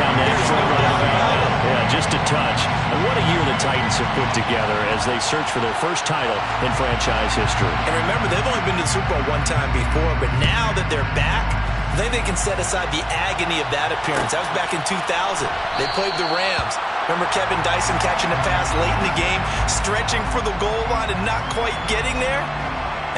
touchdown next. Yeah, just a touch. And what a year the Titans have put together as they search for their first title in franchise history. And remember, they've only been to the Super Bowl one time before, but now that they're back, I think they can set aside the agony of that appearance. That was back in 2000. They played the Rams. Remember Kevin Dyson catching a pass late in the game, stretching for the goal line and not quite getting there?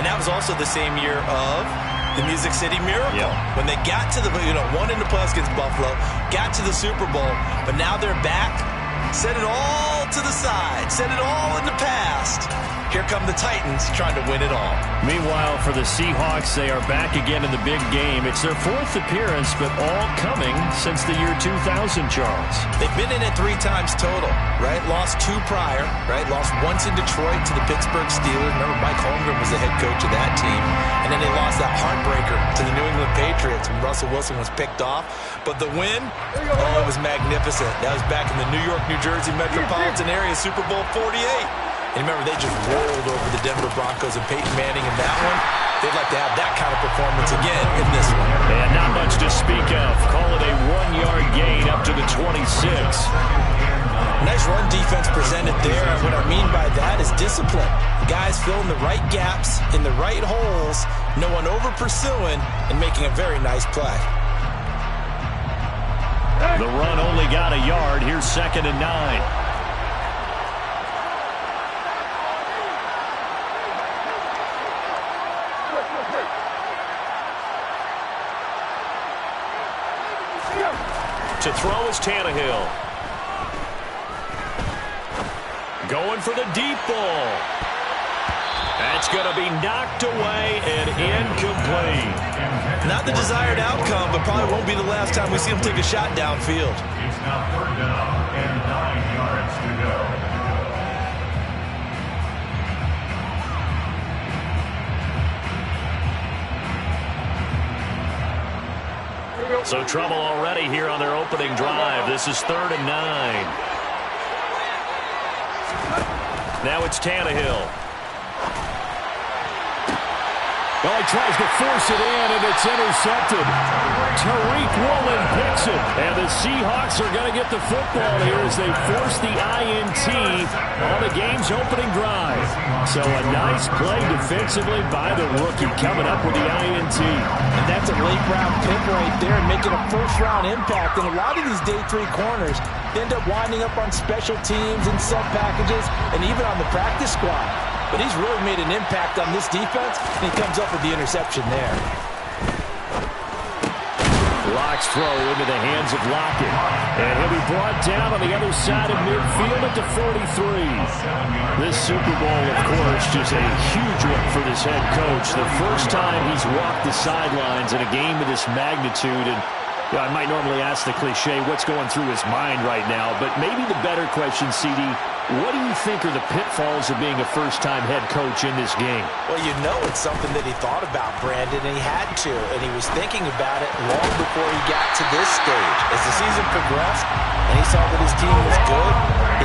And that was also the same year of the Music City Miracle. Yep. When they got to the, won in the playoffs against Buffalo, got to the Super Bowl, but now they're back. Set it all to the side. Set it all in the past. Here come the Titans trying to win it all. Meanwhile, for the Seahawks, they are back again in the big game. It's their fourth appearance, but all coming since the year 2000, Charles. They've been in it 3 times total, right? Lost 2 prior, right? Lost once in Detroit to the Pittsburgh Steelers. Remember, Mike Holmgren was the head coach of that team. And then they lost that heartbreaker to the New England Patriots when Russell Wilson was picked off. But the win, it was magnificent. That was back in the New York, New Jersey metropolitan area, Super Bowl 48. And remember, they just rolled over the Denver Broncos and Peyton Manning in that one. They'd like to have that kind of performance again in this one. And not much to speak of. Call it a 1-yard gain up to the 26. Nice run defense presented there. And what I mean by that is discipline. Guys filling the right gaps in the right holes, no one over-pursuing, and making a very nice play. The run only got a yard. Here's 2nd and 9. To throw is Tannehill. Going for the deep ball. That's going to be knocked away and incomplete. Not the desired outcome, but probably won't be the last time we see him take a shot downfield. It's now 3rd down and 9 yards to go. So trouble already here on their opening drive. This is 3rd and 9. Now it's Tannehill. Well, he tries to force it in, and it's intercepted. Tariq Woolen picks it, and the Seahawks are going to get the football here as they force the INT on the game's opening drive. So a nice play defensively by the rookie coming up with the INT. And that's a late-round pick right there, making a first-round impact. And a lot of these day 3 corners end up winding up on special teams and sub packages and even on the practice squad. But he's really made an impact on this defense, and he comes up with the interception there. Lock's throw into the hands of Lockett. And he'll be brought down on the other side of midfield at the 43. This Super Bowl, of course, just a huge one for this head coach. The first time he's walked the sidelines in a game of this magnitude. And I might normally ask the cliche, what's going through his mind right now? But maybe the better question, CD, what do you think are the pitfalls of being a first-time head coach in this game? Well, it's something that he thought about, Brandon, and he had to. And he was thinking about it long before he got to this stage. As the season progressed and he saw that his team was good,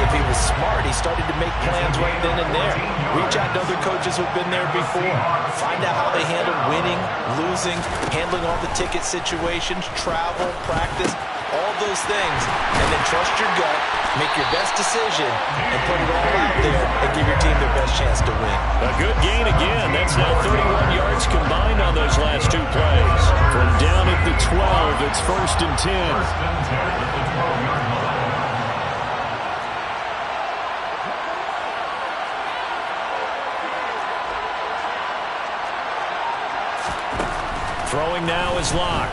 if he was smart, he started to make plans right then and there. Reach out to other coaches who've been there before. Find out how they handle winning, losing, handling all the ticket situations, travel, practice, all those things. And then trust your gut, make your best decision, and put it all out there and give your team their best chance to win. A good gain again. That's now 31 yards combined on those last 2 plays. From down at the 12, it's 1st and 10. Throwing now is Locke.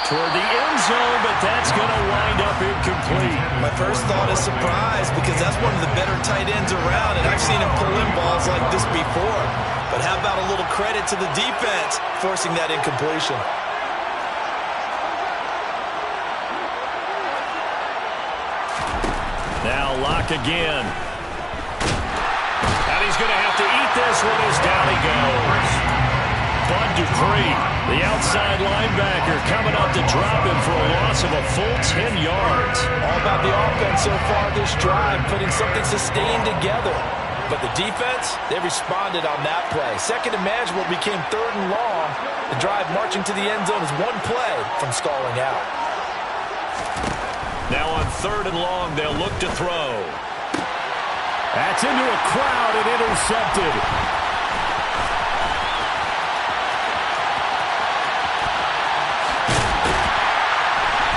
Toward the end zone, but that's going to wind up incomplete. My first thought is surprise because that's one of the better tight ends around, and I've seen him pull in balls like this before. But how about a little credit to the defense forcing that incompletion? Now Locke again. And he's going to have to eat this one as down he goes. Bud Dupree, the outside linebacker, coming up to drop him for a loss of a full 10 yards. All about the offense so far this drive, putting something sustained together. But the defense, they responded on that play. Second and manageable became 3rd and long. The drive marching to the end zone is one play from stalling out. Now on 3rd and long, they'll look to throw. That's into a crowd and intercepted.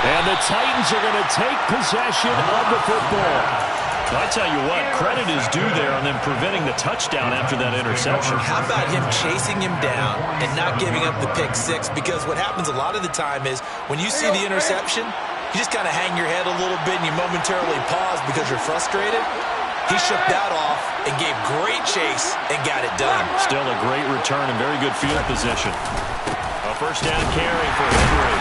And the Titans are going to take possession of the football. I tell you what, credit is due there on them preventing the touchdown after that interception. How about him chasing him down and not giving up the pick six? Because what happens a lot of the time is when you see the interception, you just kind of hang your head a little bit and you momentarily pause because you're frustrated. He shook that off and gave great chase and got it done. Still a great return and very good field position. A first down carry for Henry.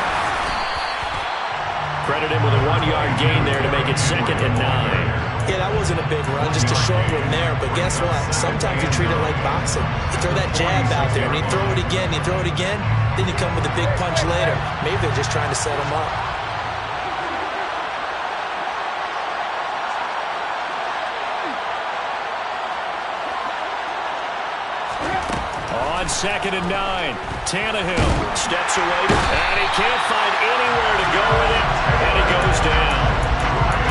Credit him with a 1-yard gain there to make it 2nd and 9. Yeah, that wasn't a big run, just a short one there. But guess what? Sometimes you treat it like boxing. You throw that jab out there, and you throw it again, then you come with a big punch later. Maybe they're just trying to set him up. On 2nd and 9, Tannehill steps away, and he can't find anywhere to go with it, and he goes down.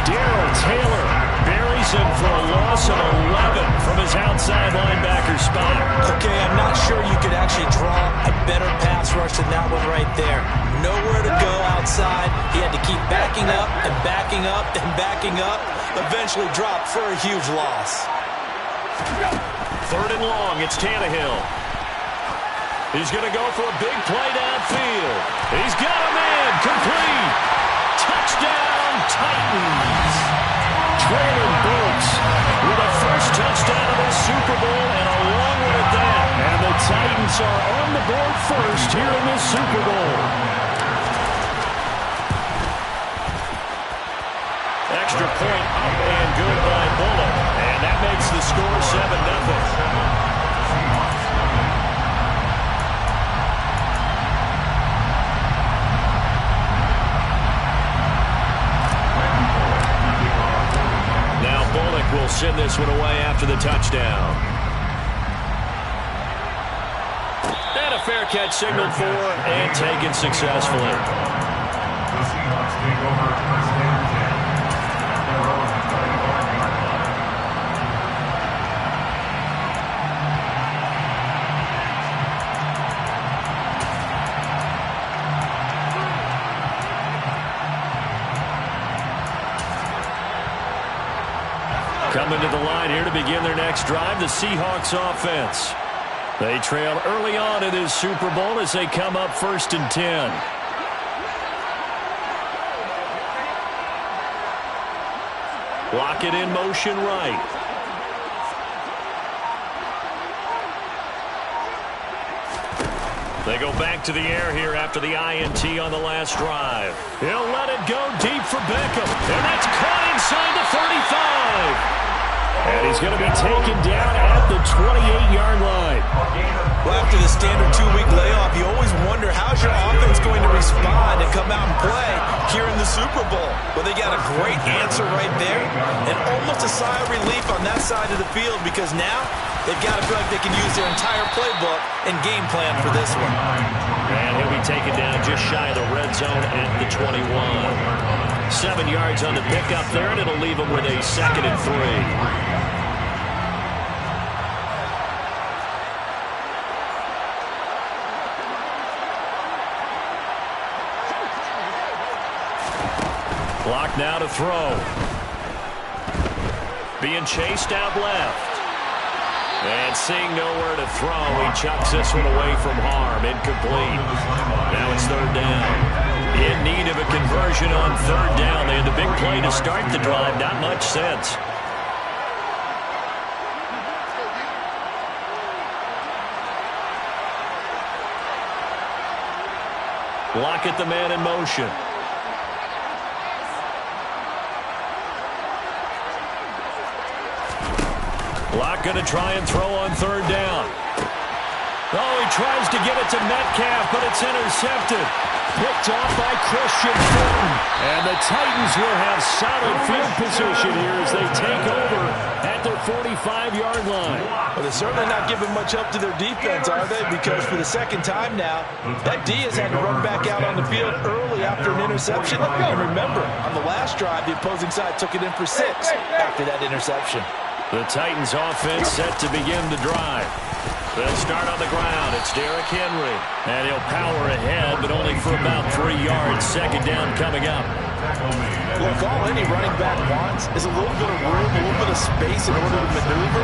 Darrell Taylor buries him for a loss of 11 from his outside linebacker spot. Okay, I'm not sure you could actually draw a better pass rush than that one right there. Nowhere to go outside. He had to keep backing up and backing up and backing up. Eventually dropped for a huge loss. 3rd and long, it's Tannehill. He's going to go for a big play downfield. He's got a man, complete. Touchdown, Titans. Traylon Burks with a first touchdown of the Super Bowl and a long one at that. And the Titans are on the board first here in the Super Bowl. Extra point up and good by Bullock. And that makes the score 7-0. Will send this one away after the touchdown. And a fair catch signaled for and taken successfully. The Seahawks take over first and 10 at their own 31-yard line. Coming to the line here to begin their next drive, the Seahawks offense. They trail early on in this Super Bowl as they come up 1st and 10. Lock it in motion right. They go back to the air here after the INT on the last drive. He'll let it go deep for Beckham. And that's caught inside the 35. And he's going to be taken down at the 28-yard line. Well, after the standard 2-week layoff, you always wonder how's your offense going to respond and come out and play here in the Super Bowl. Well, they got a great answer right there and almost a sigh of relief on that side of the field because now they've got to feel like they can use their entire playbook and game plan for this one. And he'll be taken down just shy of the red zone at the 21. 7 yards on the pickup there, and it'll leave him with a 2nd and 3. Clock now to throw. Being chased out left. And seeing nowhere to throw, he chucks this one away from harm. Incomplete. Now it's 3rd down. In need of a conversion on 3rd down. They had the big play to start the drive. Not much sense. Lockett the man in motion. Lock going to try and throw on 3rd down. Oh, he tries to get it to Metcalf, but it's intercepted. Picked off by Christian Fulton. And the Titans will have solid field position here as they take over at their 45-yard line. Well, they're certainly not giving much help to their defense, are they? Because for the second time now, that D has had to run back out on the field early after an interception. And remember, on the last drive, the opposing side took it in for 6 after that interception. The Titans offense set to begin the drive. They'll start on the ground. It's Derrick Henry. And he'll power ahead, but only for about 3 yards. Second down coming up. Look, all any running back wants is a little bit of room, a little bit of space in order to maneuver.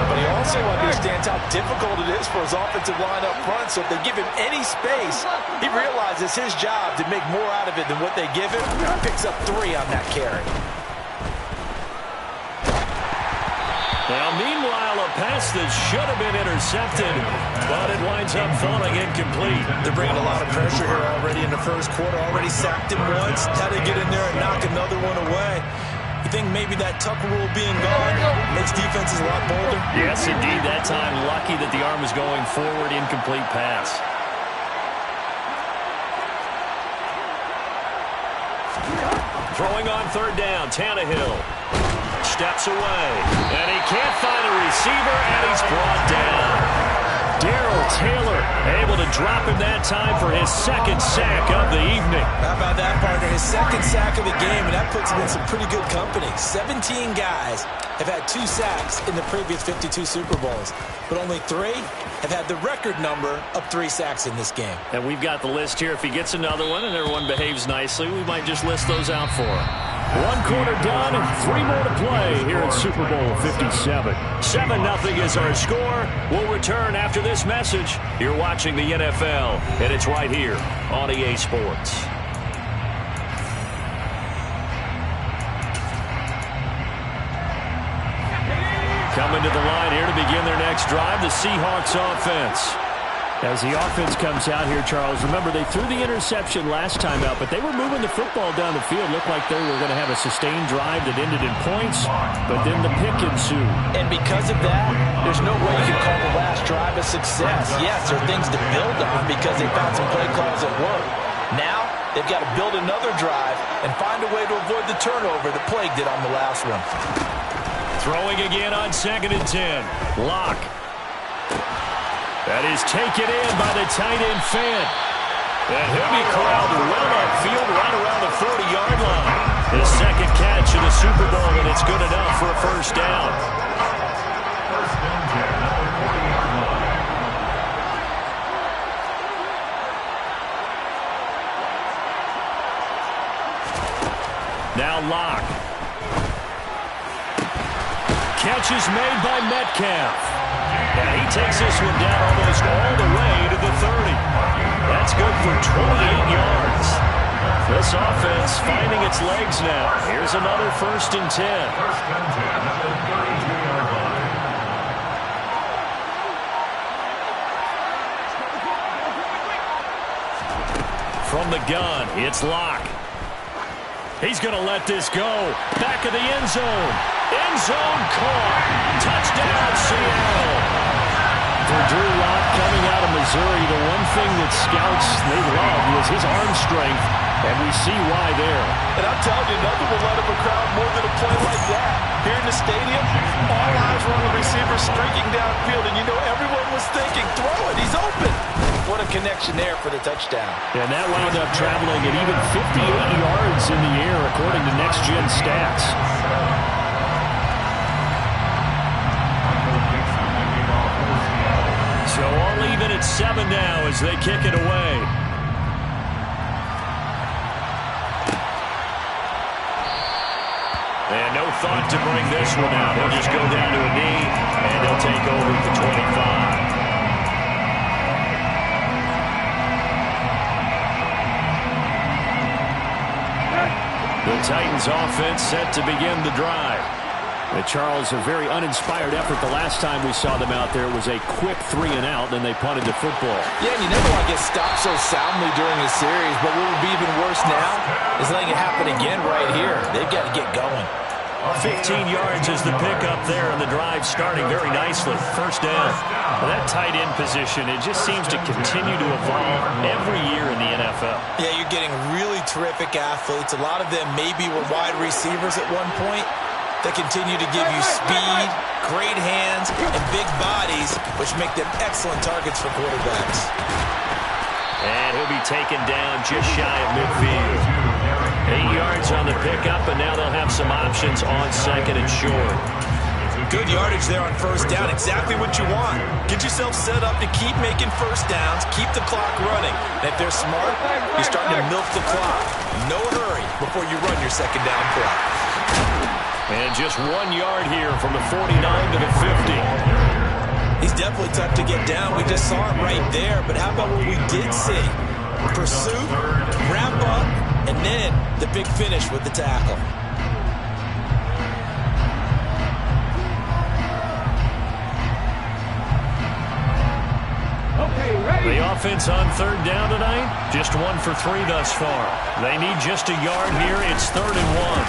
But he also understands how difficult it is for his offensive line up front. So if they give him any space, he realizes his job to make more out of it than what they give him. Picks up 3 on that carry. Now, meanwhile, a pass that should have been intercepted, but it winds up falling incomplete. They're bringing a lot of pressure here already in the first quarter. Already sacked him once. Had to get in there and knock another one away. You think maybe that Tucker rule being gone makes defenses a lot bolder? Yes, indeed. That time, lucky that the arm was going forward. Incomplete pass. Throwing on third down, Tannehill. Steps away, and he can't find a receiver, and he's brought down. Darrell Taylor able to drop him that time for his second sack of the evening. How about that, partner? His second sack of the game, and that puts him in some pretty good company. 17 guys have had 2 sacks in the previous 52 Super Bowls, but only 3 have had the record number of 3 sacks in this game. And we've got the list here. If he gets another one and everyone behaves nicely, we might just list those out for him. 1 quarter done and 3 more to play here at Super Bowl 57. 7-0 is our score. We'll return after this message. You're watching the NFL, and it's right here on EA Sports. Coming to the line here to begin their next drive, the Seahawks offense. As the offense comes out here, Charles, remember they threw the interception last time out, but they were moving the football down the field. Looked like they were going to have a sustained drive that ended in points, but then the pick ensued. And because of that, there's no way you can call the last drive a success. Yes, there are things to build on because they found some play calls that work. Now, they've got to build another drive and find a way to avoid the turnover that plagued it on the last one. Throwing again on 2nd and 10. Lock. That is taken in by the tight end Fant. And he'll be corralled well upfield right around the 40-yard line. His second catch in the Super Bowl, and it's good enough for a first down. Now Lock. Catch is made by Metcalf. And he takes this one down almost all the way to the 30. That's good for 28 yards. This offense finding its legs now. Here's another 1st and 10. From the gun, it's Lock. He's going to let this go. Back of the end zone. End zone caught. Touchdown, Seattle. For Drew Lock coming out of Missouri, the one thing that scouts they loved was his arm strength, and we see why there. And I'm telling you, nothing will let up a crowd more than a play like that. Here in the stadium, all eyes were on the receiver streaking downfield, and you know everyone was thinking, throw it, he's open. What a connection there for the touchdown. And that wound up traveling at even 58 yards in the air, according to Next Gen Stats. So all even at 7 now as they kick it away. And no thought to bring this one out. He'll just go down to a knee, and they'll take over at the 25. The Titans offense set to begin the drive. Charles, a very uninspired effort the last time we saw them out there. It was a quick 3-and-out, then they punted the football. Yeah, and you never want to get stopped so soundly during the series, but what would be even worse now is letting it happen again right here. They've got to get going. 15 yards is the pickup there, and the drive starting very nicely. First down. Well, that tight end position, it just seems to continue to evolve every year in the NFL. Yeah, you're getting really terrific athletes. A lot of them maybe were wide receivers at one point. They continue to give you speed, great hands, and big bodies, which make them excellent targets for quarterbacks. And he'll be taken down just shy of midfield. 8 yards on the pickup, and now they'll have some options on second and short. Good yardage there on first down. Exactly what you want. Get yourself set up to keep making first downs, keep the clock running. And if they're smart, you're starting to milk the clock. No hurry before you run your second down play. And just 1 yard here from the 49 to the 50. He's definitely tough to get down. We just saw it right there. But how about what we did see? Pursuit, wrap up, and then the big finish with the tackle. The offense on third down tonight, just 1 for 3 thus far. They need just a yard here. It's 3rd and 1.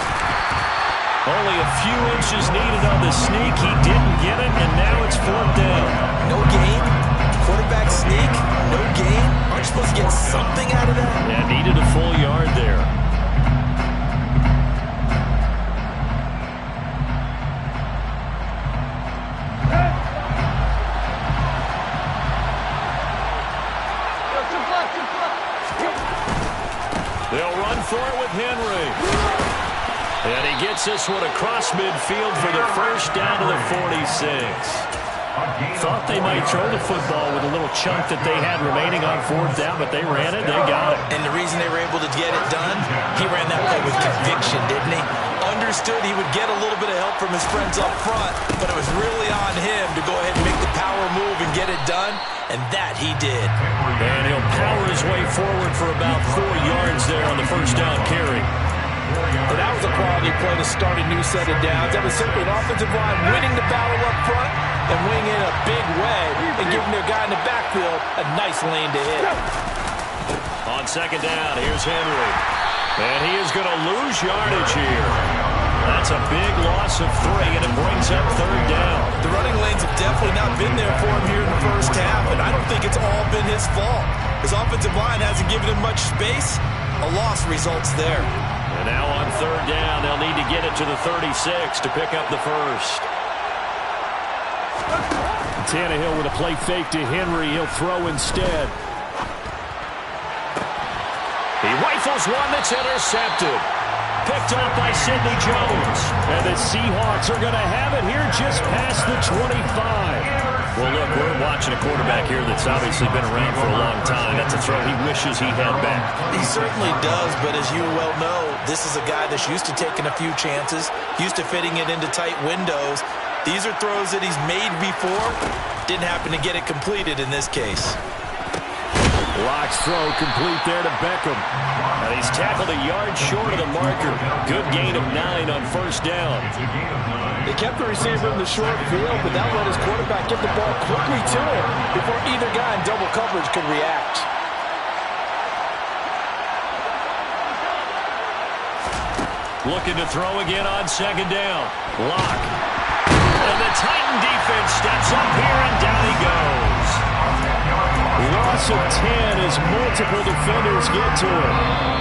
Only a few inches needed on the sneak. He didn't get it, and now it's 4th down. No gain. Quarterback sneak. No gain. Aren't you supposed to get something out of that? Yeah, needed a full yard there. They'll run for it with Henry. And he gets this one across midfield for the first down to the 46. Thought they might throw the football with a little chunk that they had remaining on 4th down, but they ran it, they got it. And the reason they were able to get it done, he ran that play with conviction, didn't he? Understood he would get a little bit of help from his friends up front, but it was really on him to go ahead and make the power move and get it done, and that he did. And he'll power his way forward for about 4 yards there on the first down carry. But that was a quality play to start a new set of downs. That was simply an offensive line winning the battle up front and winning in a big way and giving their guy in the backfield a nice lane to hit. On second down, here's Henry. And he is going to lose yardage here. That's a big loss of 3, and it brings up 3rd down. The running lanes have definitely not been there for him here in the first half, and I don't think it's all been his fault. His offensive line hasn't given him much space. A loss results there. And now on 3rd down, they'll need to get it to the 36 to pick up the first. Tannehill with a play fake to Henry. He'll throw instead. He rifles one that's intercepted. Picked up by Sidney Jones. And the Seahawks are going to have it here just past the 25. Well, look, we're watching a quarterback here that's obviously been around for a long time. That's a throw he wishes he had back. He certainly does, but as you well know, this is a guy that's used to taking a few chances, used to fitting it into tight windows. These are throws that he's made before. Didn't happen to get it completed in this case. Locke's throw complete there to Beckham. And he's tackled a yard short of the marker. Good gain of 9 on first down. They kept the receiver in the short field, but that let his quarterback get the ball quickly to him before either guy in double coverage could react. Looking to throw again on second down. Locke. And the Titan defense steps up here, and down he goes. Loss of 10 as multiple defenders get to him.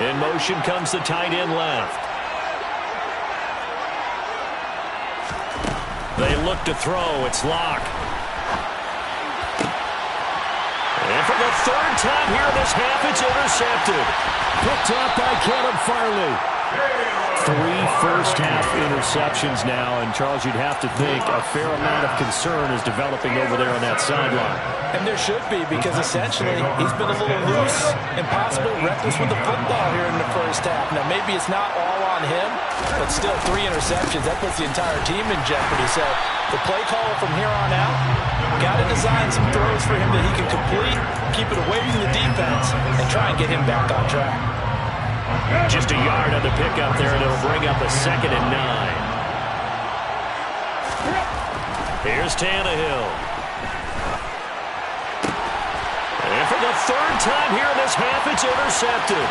In motion comes the tight end left. They look to throw. It's Locke. And for the 3rd time here in this half, it's intercepted. Picked up by Caleb Farley. 3 first-half interceptions now, and Charles, you'd have to think a fair amount of concern is developing over there on that sideline. And there should be, because essentially he's been a little loose and possibly reckless with the football here in the first half. Now, maybe it's not all on on him, but still 3 interceptions. That puts the entire team in jeopardy. So the play caller from here on out, got to design some throws for him that he can complete, keep it away from the defense, and try and get him back on track. Just a yard on the pickup there, and it'll bring up a 2nd and 9. Here's Tannehill. And for the 3rd time here in this half, it's intercepted.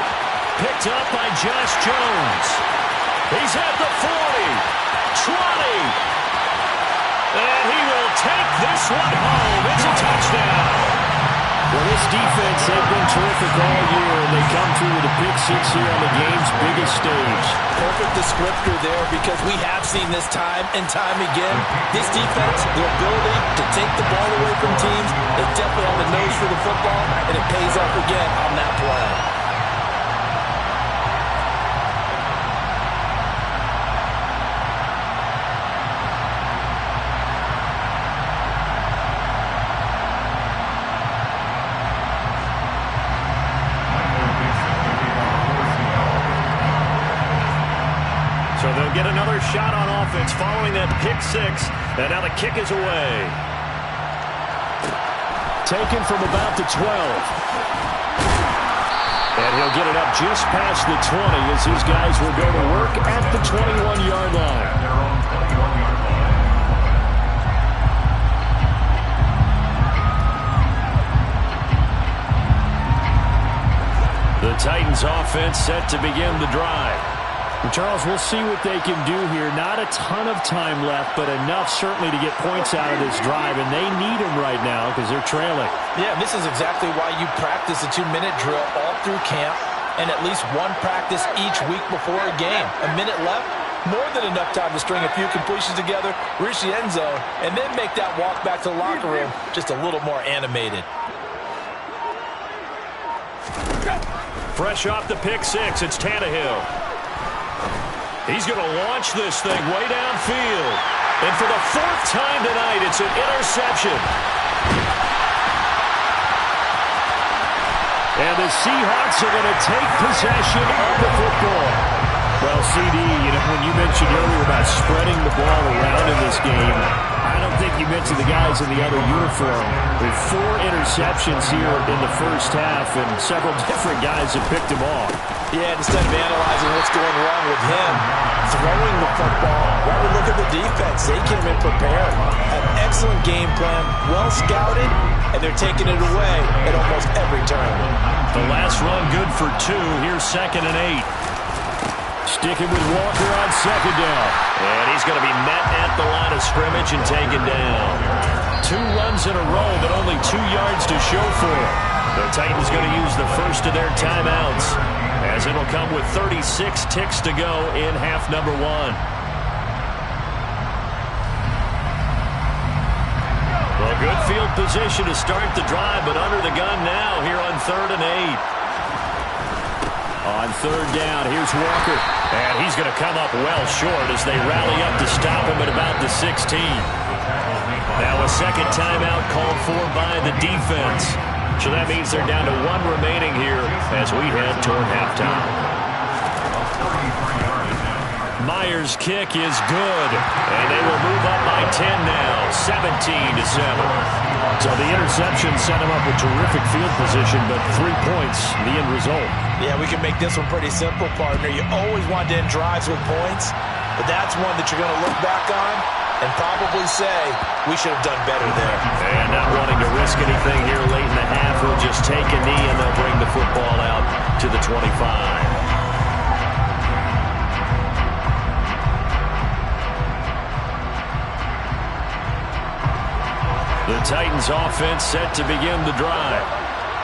Picked up by Josh Jones. He's at the 40, 20. And he will take this one home. It's a touchdown. Well, this defense, they've been terrific all year, and they come through with a pick 6 here on the game's biggest stage. Perfect descriptor there, because we have seen this time and time again. This defense, their ability to take the ball away from teams, they definitely have the nose for the football, and it pays off again on that play. So they'll get another shot on offense following that pick 6. And now the kick is away. Taken from about the 12. And he'll get it up just past the 20 as these guys will go to work at the 21-yard line. The Titans offense set to begin the drive. Charles, we'll see what they can do here. Not a ton of time left, but enough certainly to get points out of this drive, and they need them right now because they're trailing. Yeah, this is exactly why you practice a 2-minute drill all through camp and at least one practice each week before a game. A minute left, more than enough time to string a few completions together, reach the end zone, and then make that walk back to the locker room just a little more animated. Fresh off the pick 6, it's Tannehill. He's going to launch this thing way downfield. And for the 4th time tonight, it's an interception. And the Seahawks are going to take possession of the football. Well, CD, when you mentioned earlier about spreading the ball around in this game, I don't think you mentioned the guys in the other uniform. With 4 interceptions here in the first half, and several different guys have picked him off. Yeah, instead of analyzing what's going wrong with him, throwing the football, rather look at the defense. They came in prepared, an excellent game plan, well scouted, and they're taking it away at almost every turn. The last run good for 2. Here's 2nd and 8. Sticking with Walker on 2nd down. And he's going to be met at the line of scrimmage and taken down. 2 runs in a row, but only 2 yards to show for it. The Titans going to use the first of their timeouts, as it'll come with 36 ticks to go in half number 1. Well, good field position to start the drive, but under the gun now here on 3rd and 8. On 3rd down, here's Walker. And he's going to come up well short as they rally up to stop him at about the 16. Now a 2nd timeout called for by the defense. So that means they're down to 1 remaining here as we head toward halftime. Myers' kick is good, and they will move up by 10 now, 17-7. So the interception set him up with terrific field position, but 3 points, the end result. Yeah, we can make this one pretty simple, partner. You always want to end drives with points, but that's one that you're going to look back on and probably say, we should have done better there. And not wanting to risk anything here late in the half, he'll just take a knee and they'll bring the football out to the 25. The Titans offense set to begin the drive.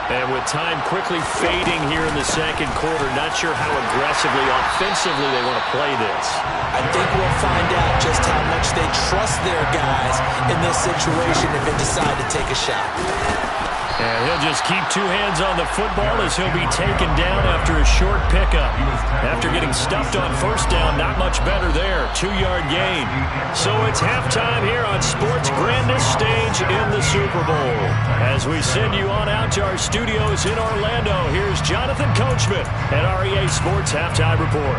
And with time quickly fading here in the 2nd quarter, not sure how aggressively, offensively they want to play this. I think we'll find out just how much they trust their guys in this situation if they decide to take a shot. And he'll just keep 2 hands on the football as he'll be taken down after a short pickup. After getting stuffed on 1st down, not much better there. 2-yard gain. So it's halftime here on sports' grandest stage in the Super Bowl. As we send you on out to our studios in Orlando, here's Jonathan Coachman at REA Sports Halftime Report.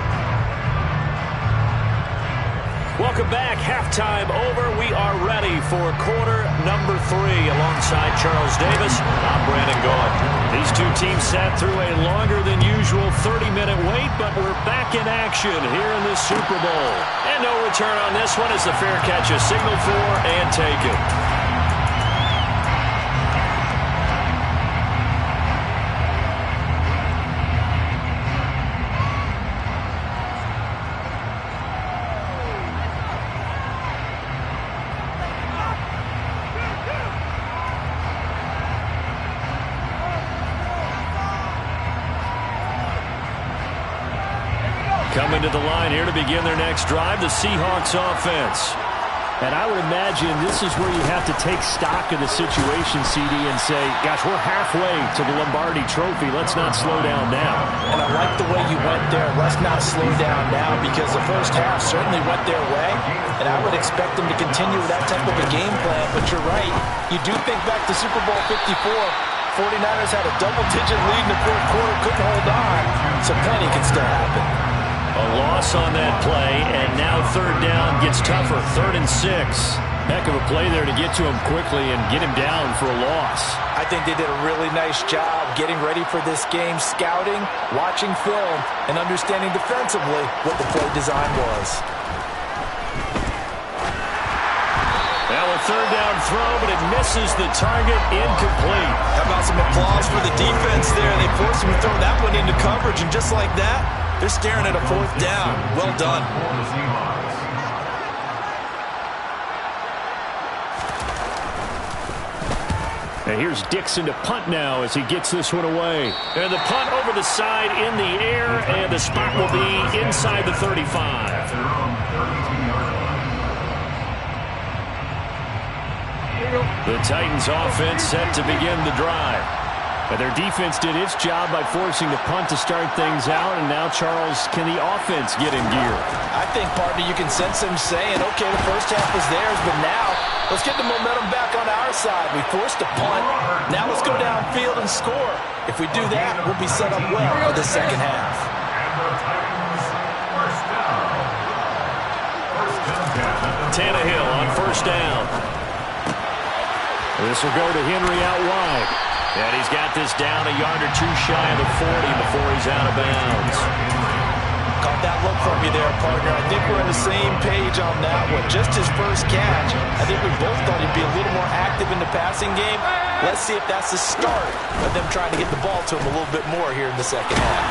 Welcome back. Halftime over. We are ready for quarter number 3. Alongside Charles Davis, I'm Brandon Gaud. These two teams sat through a longer than usual 30-minute wait, but we're back in action here in the Super Bowl. And no return on this one as the fair catch is signaled for and taken. Coming to the line here to begin their next drive, the Seahawks offense. And I would imagine this is where you have to take stock of the situation, CD, and say, gosh, we're halfway to the Lombardi Trophy. Let's not slow down now. And I like the way you went there. Let's not slow down now, because the first half certainly went their way. And I would expect them to continue with that type of a game plan. But you're right. You do think back to Super Bowl 54. 49ers had a double-digit lead in the fourth quarter, couldn't hold on. So plenty can still happen. A loss on that play, and now third down gets tougher. 3rd and 6. Heck of a play there to get to him quickly and get him down for a loss. I think they did a really nice job getting ready for this game, scouting, watching film, and understanding defensively what the play design was. Now a third down throw, but it misses the target, incomplete. How about some applause for the defense there? They forced him to throw that one into coverage, and just like that, they're staring at a 4th down. Well done. And here's Dixon to punt now as he gets this one away. And the punt over the side in the air, and the spot will be inside the 35. The Titans offense set to begin the drive. But their defense did its job by forcing the punt to start things out, and now, Charles, can the offense get in gear? I think, partner, you can sense them saying, okay, the first half was theirs, but now let's get the momentum back on our side. We forced a punt. Now let's go downfield and score. If we do that, we'll be set up well for the second half. Tannehill on first down. This will go to Henry out wide. And he's got this down a yard or 2 shy of the 40 before he's out of bounds. Caught that look from you there, partner. I think we're on the same page on that one. Just his first catch. I think we both thought he'd be a little more active in the passing game. Let's see if that's the start of them trying to get the ball to him a little bit more here in the second half.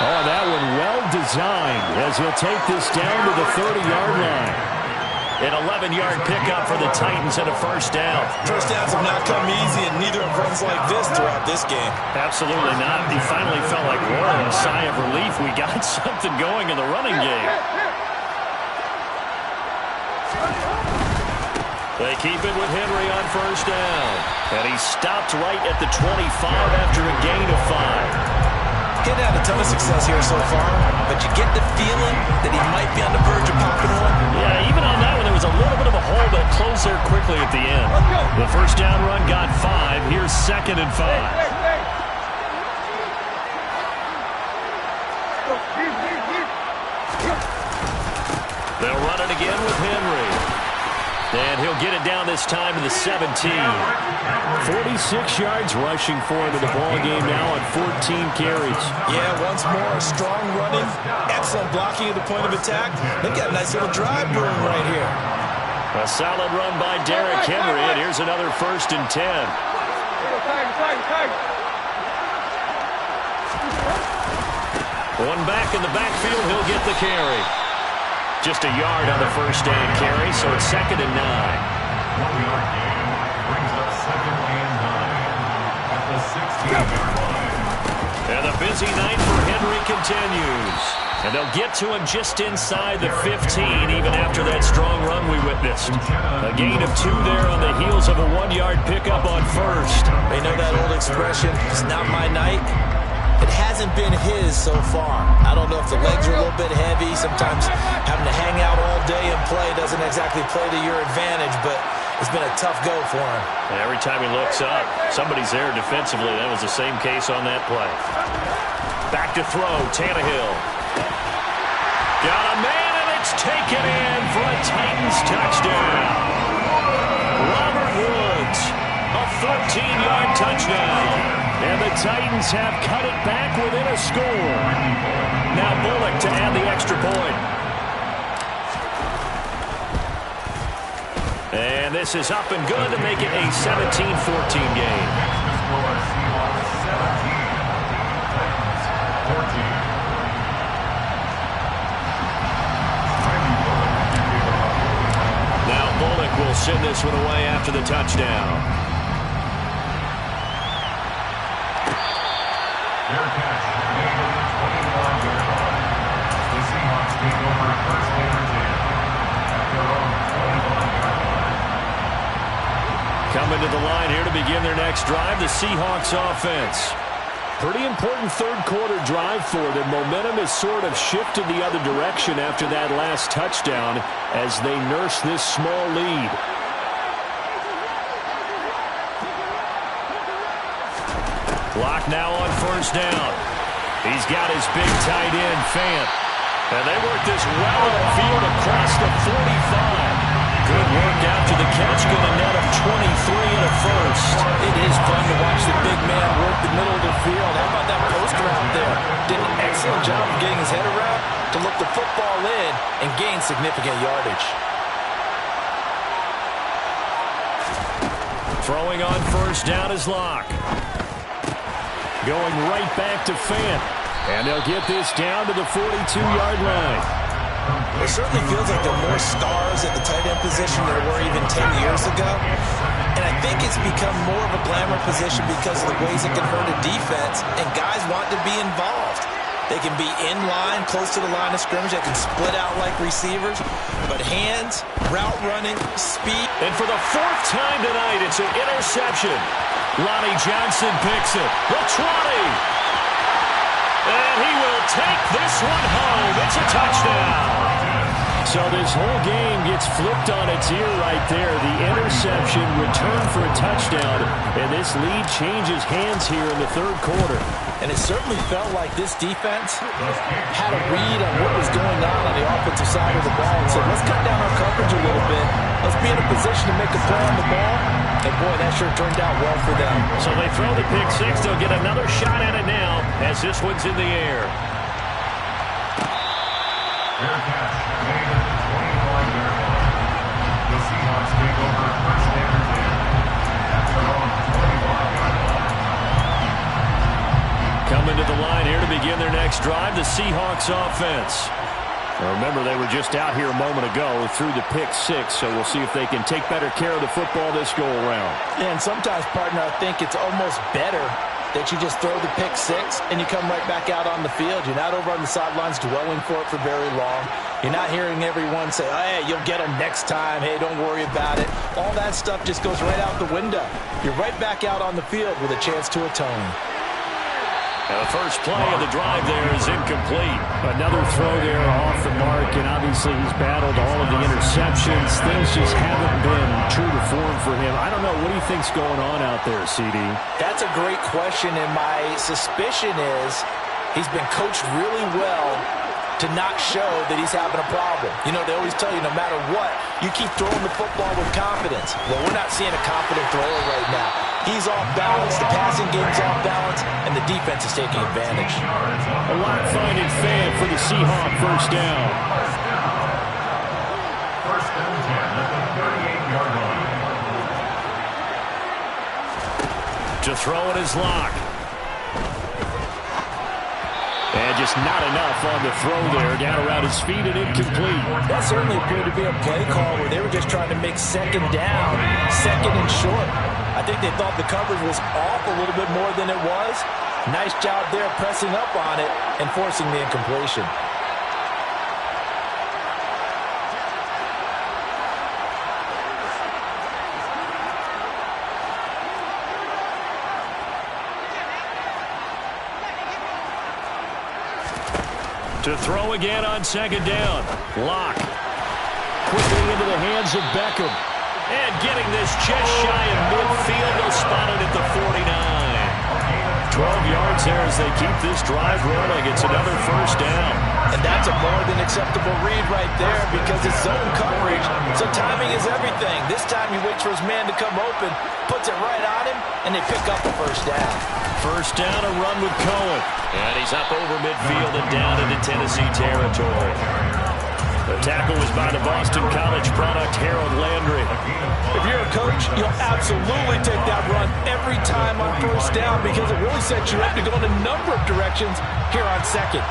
Oh, that one well designed as he'll take this down to the 30-yard line. An 11-yard pickup for the Titans and a first down. First downs have not come easy, and neither have runs like this throughout this game. Absolutely not. He finally felt like, whoa, a sigh of relief. We got something going in the running game. They keep it with Henry on first down. And he stopped right at the 25 after a gain of 5. He's had a ton of success here so far, but you get the feeling that he might be on the verge of popping one. Yeah, even on that one, there was a little bit of a hole that closed there quickly at the end. The first down run got 5. Here's 2nd and 5. They'll run it again with Henry. And he'll get it down this time to the 17. 46 yards rushing for him in the ballgame now on 14 carries. Yeah, once more, strong running, excellent blocking at the point of attack. They've got a nice little drive brewing right here. A solid run by Derrick Henry, and here's another 1st and 10. One back in the backfield, he'll get the carry. Just a yard on the first down carry, so it's 2nd and 9. 1-yard gain brings up 2nd and 9 at the 16-yard line. And the busy night for Henry continues. And they'll get to him just inside the 15, even after that strong run we witnessed. A gain of 2 there on the heels of a 1-yard pickup on first. They know that old expression, it's not my night. It hasn't been his so far. I don't know if the legs are a little bit heavy. Sometimes having to hang out all day and play doesn't exactly play to your advantage, but it's been a tough go for him. And every time he looks up, somebody's there defensively. That was the same case on that play. Back to throw, Tannehill. Got a man, and it's taken in for a Titans touchdown. Robert Woods, a 14-yard touchdown. And the Titans have cut it back within a score. Now Bullock to add the extra point. And this is up and good to make it a 17-14 game. Now Bullock will send this one away after the touchdown. Their catch made at the 21-yard line. The Seahawks take over first and 10 at their own 21-yard line. Coming to the line here to begin their next drive, the Seahawks offense. Pretty important third-quarter drive for them. Momentum has sort of shifted the other direction after that last touchdown as they nurse this small lead. Clock now on first down. He's got his big tight end, Fant. And they work this well upfield across the 45. Good work after the catch. Going to net him 23 and a first. It is fun to watch the big man work the middle of the field. How about that post route there? Did an excellent job of getting his head around to look the football in and gain significant yardage. Throwing on first down is Locke. Going right back to Fant. And they'll get this down to the 42-yard line. It certainly feels like there are more stars at the tight end position than there were even 10 years ago. And I think it's become more of a glamour position because of the ways it can hurt a defense, and guys want to be involved. They can be in line, close to the line of scrimmage. They can split out like receivers. But hands, route running, speed. And for the fourth time tonight, it's an interception. Lonnie Johnson picks it. The 20. And he will take this one home. It's a touchdown. So this whole game gets flipped on its ear right there. The interception, return for a touchdown, and this lead changes hands here in the third quarter. And it certainly felt like this defense had a read on what was going on the offensive side of the ball and said, let's cut down our coverage a little bit. Let's be in a position to make a play on the ball. And, boy, that sure turned out well for them. So they throw the pick six. They'll get another shot at it now as this one's in the air. Their catch made at the 21-yard line. The Seahawks take over first and 10 at their own 21-yard line. Coming to the line here to begin their next drive, the Seahawks offense. Now remember, they were just out here a moment ago through the pick six, so we'll see if they can take better care of the football this go-around. Yeah, and sometimes, partner, I think it's almost better that you just throw the pick six and you come right back out on the field. You're not over on the sidelines dwelling for it for very long. You're not hearing everyone say, oh, hey, you'll get them next time. Hey, don't worry about it. All that stuff just goes right out the window. You're right back out on the field with a chance to atone. Now the first play of the drive there is incomplete. Another throw there off the mark, and obviously he's battled all of the interceptions. Things just haven't been true to form for him. I don't know. What do you think's going on out there, CD? That's a great question, and my suspicion is he's been coached really well to not show that he's having a problem. You know, they always tell you no matter what, you keep throwing the football with confidence. Well, we're not seeing a confident thrower right now. He's off balance, the passing game's off balance, and the defense is taking advantage. A lot finding Fant for the Seahawk first down. First and 10 at the 38-yard line. To throw it is Locke. And just not enough on the throw there. Down around his feet and incomplete. That certainly appeared to be a play call where they were just trying to make second down, second and short. I think they thought the coverage was off a little bit more than it was. Nice job there pressing up on it and forcing the incompletion. To throw again on second down. Locke. Quickly into the hands of Beckham. And getting this just shy of midfield. They'll spot it at the 49. 12 yards there as they keep this drive rolling. It's another first down. And that's a more than acceptable read right there because it's zone coverage, so timing is everything. This time he waits for his man to come open, puts it right on him, and they pick up the first down. First down, a run with Cohen. And he's up over midfield and down into Tennessee territory. The tackle was by the Boston College product, Harold Landry. If you're a coach, you'll absolutely take that run every time on first down because it really sets you up to go in a number of directions here on second.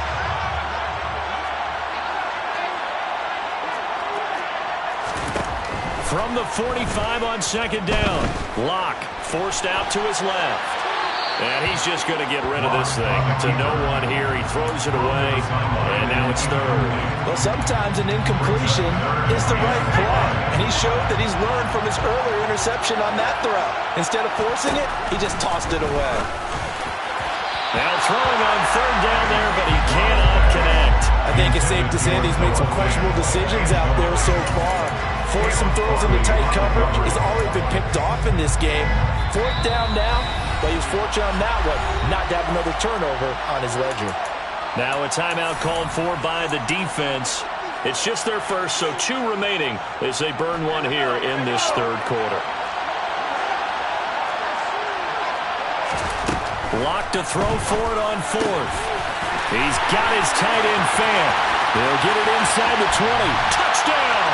From the 45 on second down, Locke forced out to his left. And he's just going to get rid of this thing. To no one here. He throws it away, and now it's third. Well, sometimes an incompletion is the right play, and he showed that he's learned from his earlier interception on that throw. Instead of forcing it, he just tossed it away. Now throwing on third down there, but he cannot connect. I think it's safe to say that he's made some questionable decisions out there so far. Forced some throws into tight coverage. He's already been picked off in this game. Fourth down now. But he was fortunate on that one, not to have another turnover on his ledger. Now a timeout called for by the defense. It's just their first, so 2 remaining as they burn one here in this third quarter. Locked to throw for it on fourth. He's got his tight end fan. They'll get it inside the 20. Touchdown!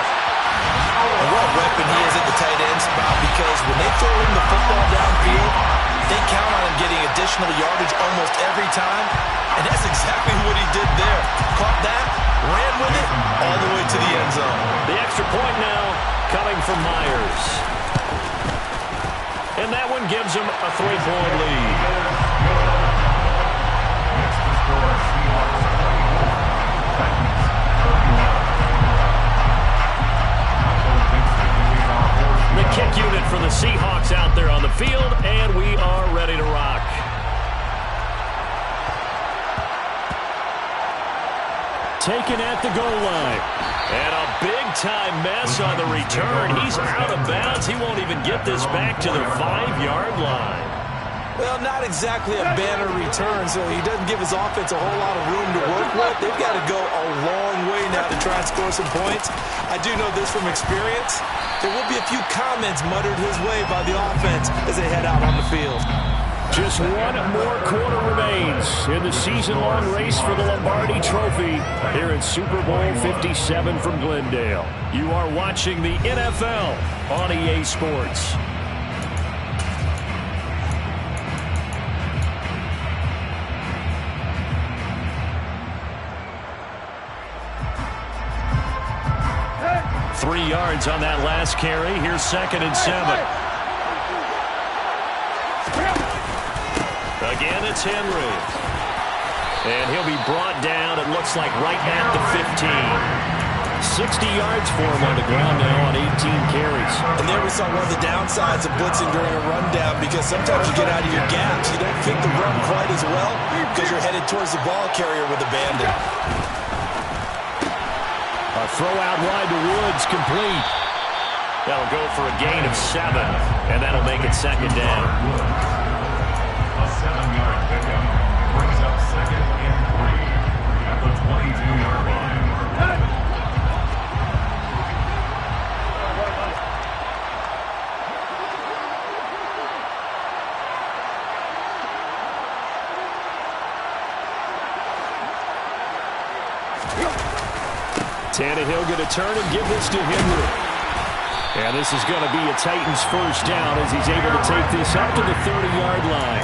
And what a weapon he is at the tight end spot because when they throw him the football downfield, they count on him getting additional yardage almost every time, and that's exactly what he did there. Caught that, ran with it, all the way to the end zone. The extra point now coming from Myers. And that one gives him a 3-point lead. Next to score, Seahawks 21, Titans 31. The kick unit for the Seahawks out there on the field, and we are ready to rock. Taken at the goal line. And a big-time mess on the return. He's out of bounds. He won't even get this back to the 5-yard line. Well, not exactly a banner return, so he doesn't give his offense a whole lot of room to work with. They've got to go a long way now to try and score some points. I do know this from experience. There will be a few comments muttered his way by the offense as they head out on the field. Just one more quarter remains in the season-long race for the Lombardi Trophy here in Super Bowl 57 from Glendale. You are watching the NFL on EA Sports. Three yards on that last carry. Here's 2nd and 7. Again, it's Henry. And he'll be brought down, it looks like, right at the 15. 60 yards for him on the ground now on 18 carries. And there we saw one of the downsides of blitzing during a rundown because sometimes you get out of your gaps. You don't fit the run quite as well because you're headed towards the ball carrier with a bandit. A throw out wide to Woods, complete. That'll go for a gain of 7, and that'll make it 2nd down. A 7-yard pickup brings up 2nd and 3 at the 22-yard line. Tannehill going to turn and give this to Henry. And this is going to be a Titans first down as he's able to take this up to the 30-yard line.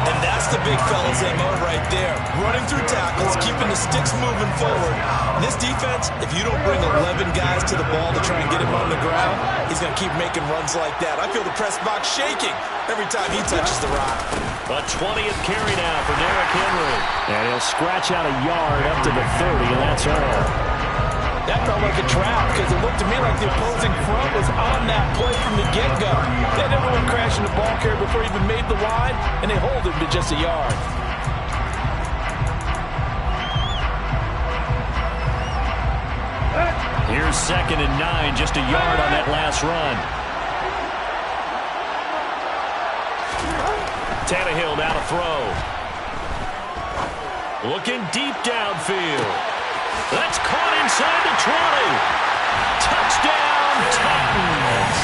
And that's the big fella's MO right there. Running through tackles, keeping the sticks moving forward. And this defense, if you don't bring 11 guys to the ball to try and get him on the ground, he's going to keep making runs like that. I feel the press box shaking every time he touches the rock. A 20th carry now for Derrick Henry. And he'll scratch out a yard up to the 30, and that's all. That felt like a trap because it looked to me like the opposing front was on that play from the get-go. They had everyone crashing the ball carrier before he even made the line, and they hold him to just a yard. Here's 2nd and 9, just a yard on that last run. Tannehill now to throw. Looking deep downfield. That's caught inside the 20. Touchdown, Titans.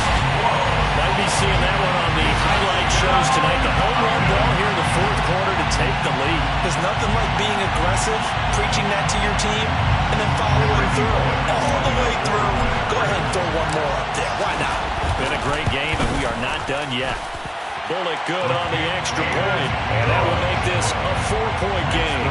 Might be seeing that one on the highlight shows tonight. The home run ball here in the fourth quarter to take the lead. There's nothing like being aggressive, preaching that to your team, and then following through. All the way through. Go ahead and throw one more up there. Why not? Been a great game, and we are not done yet. Bullock good on the extra point, and that will make this a 4-point game.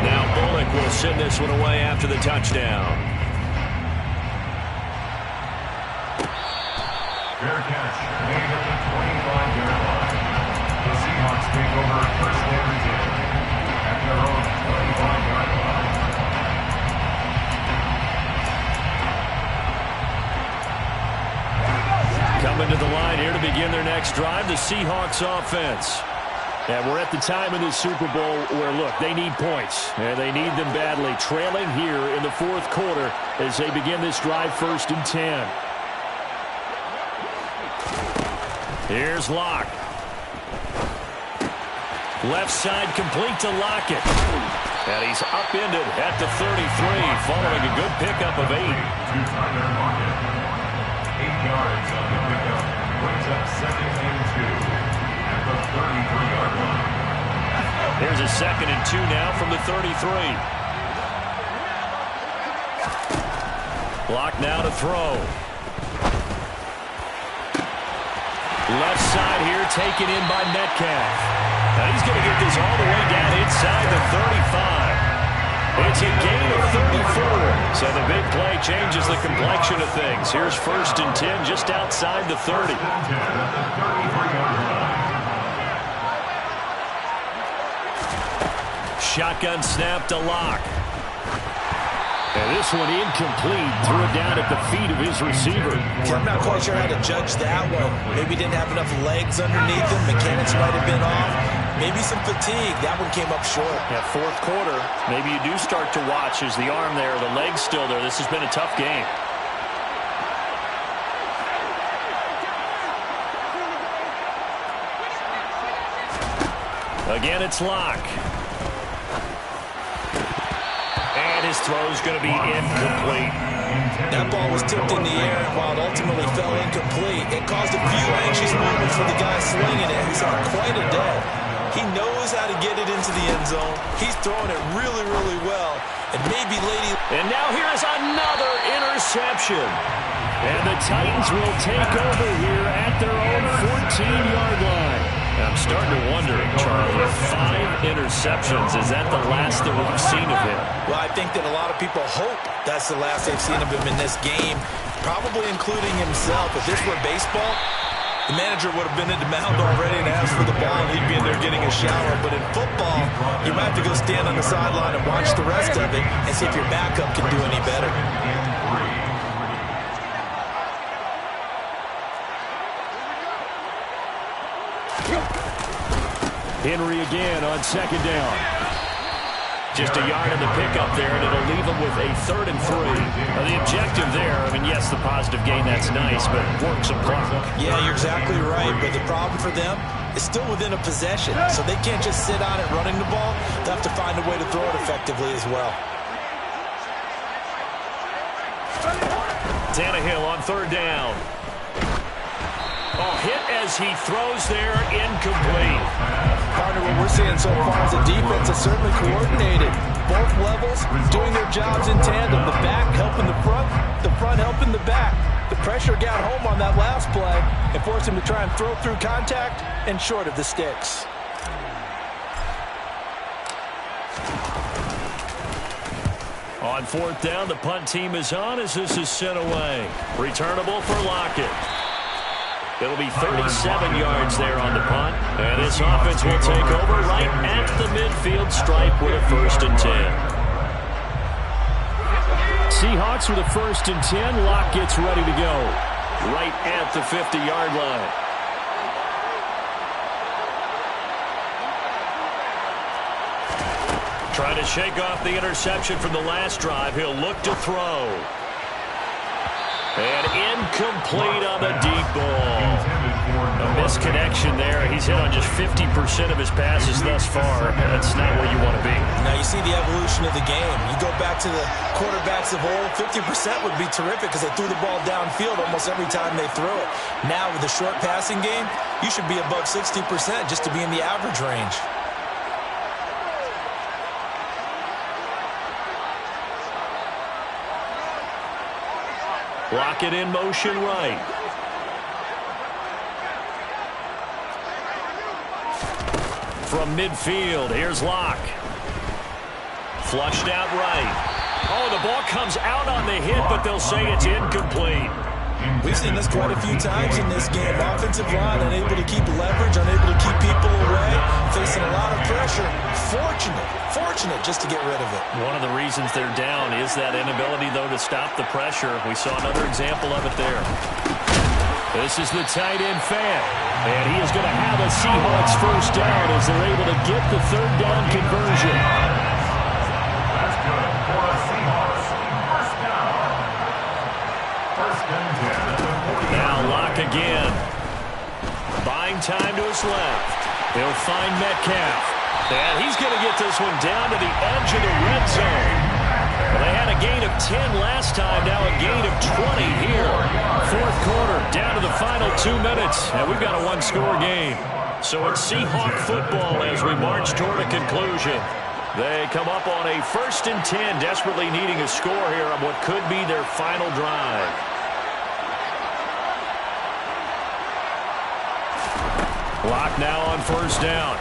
Now Bullock will send this one away after the touchdown. Fair catch made at the 25-yard line. The Seahawks take over first and 10 at their own 25-yard line. Coming to the line here to begin their next drive, the Seahawks offense. And we're at the time in this Super Bowl where, look, they need points. And they need them badly. Trailing here in the fourth quarter as they begin this drive, first and 10. Here's Locke. Left side complete to Lockett. And he's upended at the 33, following a good pickup of 8. 8 yards on the pickup. Brings up second and 2 at the 33-yard line. Here's a second and 2 now from the 33. Locke now to throw. Left side here taken in by Metcalf. Now he's going to get this all the way down inside the 35. It's a gain of 34. So the big play changes the complexion of things. Here's first and 10 just outside the 30. Shotgun snap to Locke. And this one incomplete. Threw it down at the feet of his receiver. I'm not quite sure how to judge that one. Maybe didn't have enough legs underneath him. Mechanics might have been off. Maybe some fatigue. That one came up short. Yeah, fourth quarter, maybe you do start to watch as the arm there, the leg's still there. This has been a tough game. Again, it's Locke. And his throw's going to be incomplete. That ball was tipped in the air, and while it ultimately fell incomplete, it caused a few anxious moments for the guy slinging it. He's had quite a day. He knows how to get it into the end zone. He's throwing it really, really well. And maybe lady. And now here's another interception. And the Titans will take over here at their own 14-yard line. I'm starting to wonder, Charlie, 5 interceptions. Is that the last that we've seen of him? Well, I think that a lot of people hope that's the last they've seen of him in this game, probably including himself. If this were baseball, the manager would have been in the mound already and asked for the ball, and he'd be in there getting a shower. But in football, you might have to go stand on the sideline and watch the rest of it and see if your backup can do any better. Henry again on second down. Just a yard in the pickup there, and it'll leave him with a 3rd and 3. Now, the objective there, I mean, yes, the positive gain, that's nice, but work some clock. Yeah, you're exactly right, but the problem for them is still within a possession, so they can't just sit on it running the ball. They'll have to find a way to throw it effectively as well. Tannehill on 3rd down. Oh, hit as he throws there, incomplete. Partner, what we're seeing so far is the defense is certainly coordinated. Both levels doing their jobs in tandem. The back helping the front helping the back. The pressure got home on that last play and forced him to try and throw through contact and short of the sticks. On 4th down, the punt team is on as this is sent away. Returnable for Lockett. It'll be 37 yards there on the punt. And this offense will take over right at the midfield stripe with a 1st and 10. Seahawks with a 1st and 10. Locke gets ready to go. Right at the 50-yard line. Trying to shake off the interception from the last drive. He'll look to throw. And incomplete on the deep ball. A misconnection there. He's hit on just 50% of his passes thus far. That's not where you want to be. Now you see the evolution of the game. You go back to the quarterbacks of old, 50% would be terrific because they threw the ball downfield almost every time they threw it. Now with the short passing game, you should be above 60% just to be in the average range. Rocket in motion right. From midfield, here's Locke. Flushed out right. Oh, the ball comes out on the hit, but they'll say it's incomplete. We've seen this quite a few times in this game. Offensive line unable to keep leverage, unable to keep people away, facing a lot of pressure. Fortunate just to get rid of it. One of the reasons they're down is that inability, though, to stop the pressure. We saw another example of it there. This is the tight end fan, and he is going to have a Seahawks first down as they're able to get the third down conversion. That's good for the Seahawks. First down. First and 10. Now Locke again. Buying time to his left. He'll find Metcalf. And he's going to get this one down to the edge of the red zone. Well, they had a gain of 10 last time, now a gain of 20 here. Fourth quarter, down to the final 2 minutes, and we've got a one-score game. So it's Seahawk football as we march toward a conclusion. They come up on a 1st and 10, desperately needing a score here on what could be their final drive. Locke now on first down.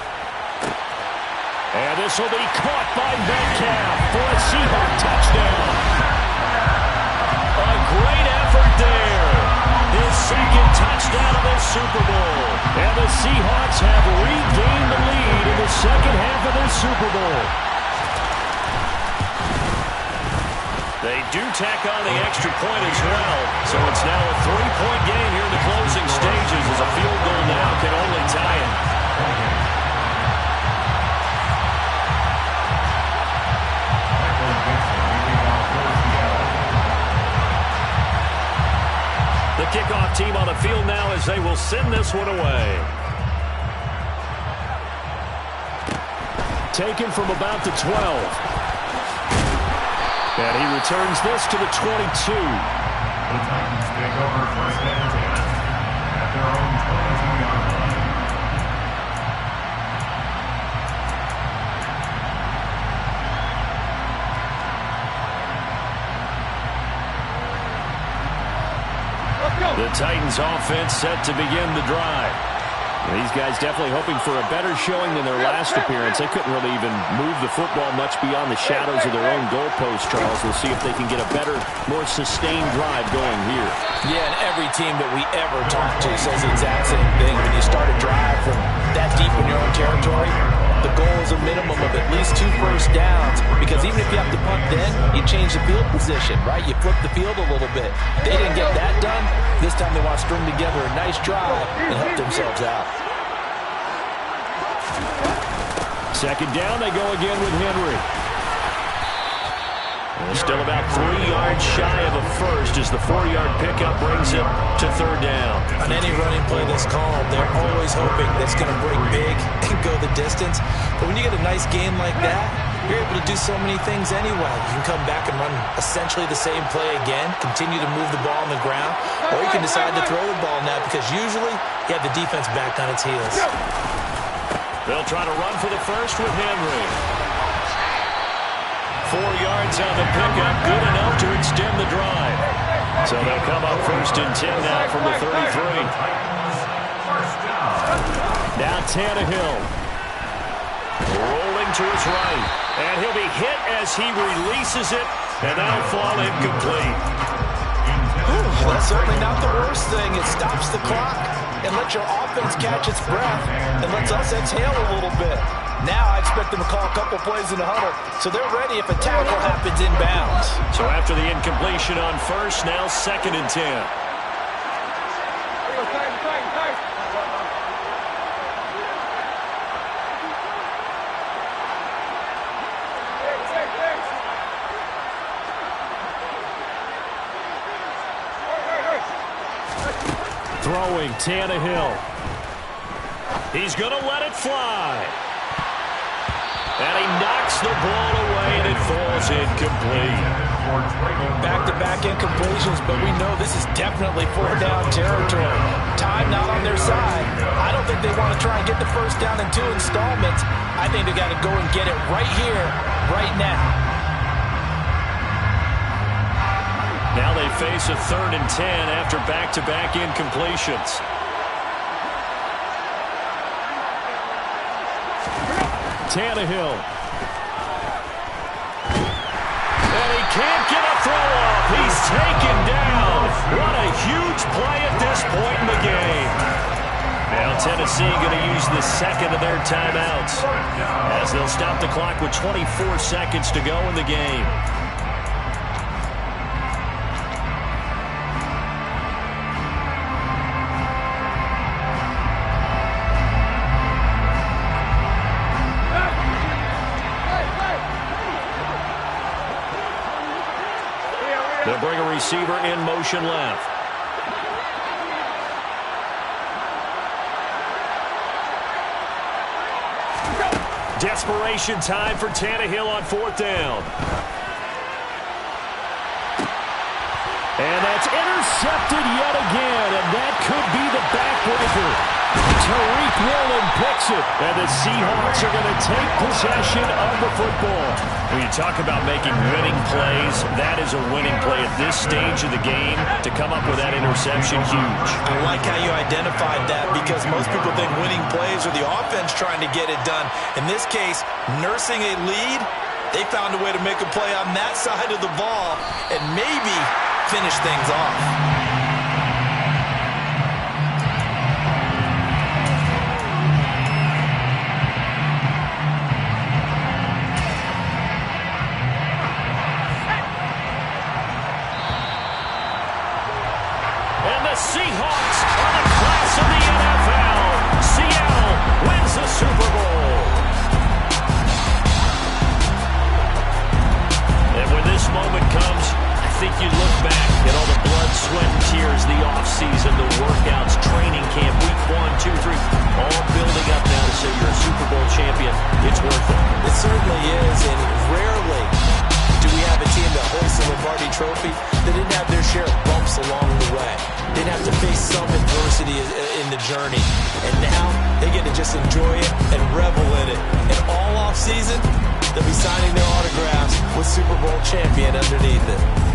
And this will be caught by Metcalf for a Seahawk touchdown. A great effort there. His second touchdown of the Super Bowl. And the Seahawks have regained the lead in the second half of their Super Bowl. They do tack on the extra point as well. So it's now a 3-point game here in the closing stages as a field goal now can only tie it. The kickoff team on the field now as they will send this one away. Taken from about the 12. And he returns this to the 22. The Titans take over first and 10 at their own 22-yard line. The Titans offense set to begin the drive. These guys definitely hoping for a better showing than their last appearance. They couldn't really even move the football much beyond the shadows of their own goalpost, Charles. We'll see if they can get a better, more sustained drive going here. Yeah, and every team that we ever talk to says the exact same thing. When you start a drive from that deep in your own territory, the goal is a minimum of at least 2 first downs, because even if you have to punt then, you change the field position, right? You flip the field a little bit. They didn't get that done. This time they want to string together a nice drive and help themselves out. Second down, they go again with Henry. And still about 3 yards shy of a first as the 4-yard pickup brings it to third down. On any running play that's called, they're always hoping that's going to break big and go the distance. But when you get a nice game like that, you're able to do so many things anyway. You can come back and run essentially the same play again, continue to move the ball on the ground, or you can decide to throw the ball now because usually you have the defense back on its heels. They'll try to run for the first with Henry. 4 yards on the pickup, good enough to extend the drive. So they'll come up 1st and 10 now from the 33. Now Tannehill. Rolling to his right. And he'll be hit as he releases it. And that'll fall incomplete. That's certainly not the worst thing. It stops the clock and lets your offense catch its breath and lets us exhale a little bit. Now I expect them to call a couple plays in the huddle, so they're ready if a tackle happens inbounds. So after the incompletion on first, now 2nd and 10. Throwing, Tannehill. He's going to let it fly. And he knocks the ball away, and it falls incomplete. Back-to-back incompletions, but we know this is definitely four-down territory. Time not on their side. I don't think they want to try and get the first down in 2 installments. I think they got to go and get it right here, right now. Now they face a 3rd and 10 after back-to-back incompletions. Tannehill. And he can't get a throw off. He's taken down. What a huge play at this point in the game. Now Tennessee going to use the second of their timeouts as they'll stop the clock with 24 seconds to go in the game. They'll bring a receiver in motion left. Desperation time for Tannehill on 4th down. And that's intercepted yet again, and that could be the backbreaker. Tariq Woolen picks it, and the Seahawks are going to take possession of the football. When you talk about making winning plays, that is a winning play at this stage of the game. To come up with that interception, huge. I like how you identified that because most people think winning plays are the offense trying to get it done. In this case, nursing a lead, they found a way to make a play on that side of the ball and maybe finish things off. Seahawks are the class of the NFL. Seattle wins the Super Bowl. And when this moment comes, I think you look back at all the blood, sweat, and tears, the offseason, the workouts, training camp, week 1, 2, 3, all building up now to say you're a Super Bowl champion. It's worth it. It certainly is, and rarely do we have a team that hoists the Lombardi Trophy that didn't have their share of bumps along the way. Didn't have to face some adversity in the journey. And now they get to just enjoy it and revel in it. And all offseason, they'll be signing their autographs with Super Bowl champion underneath it.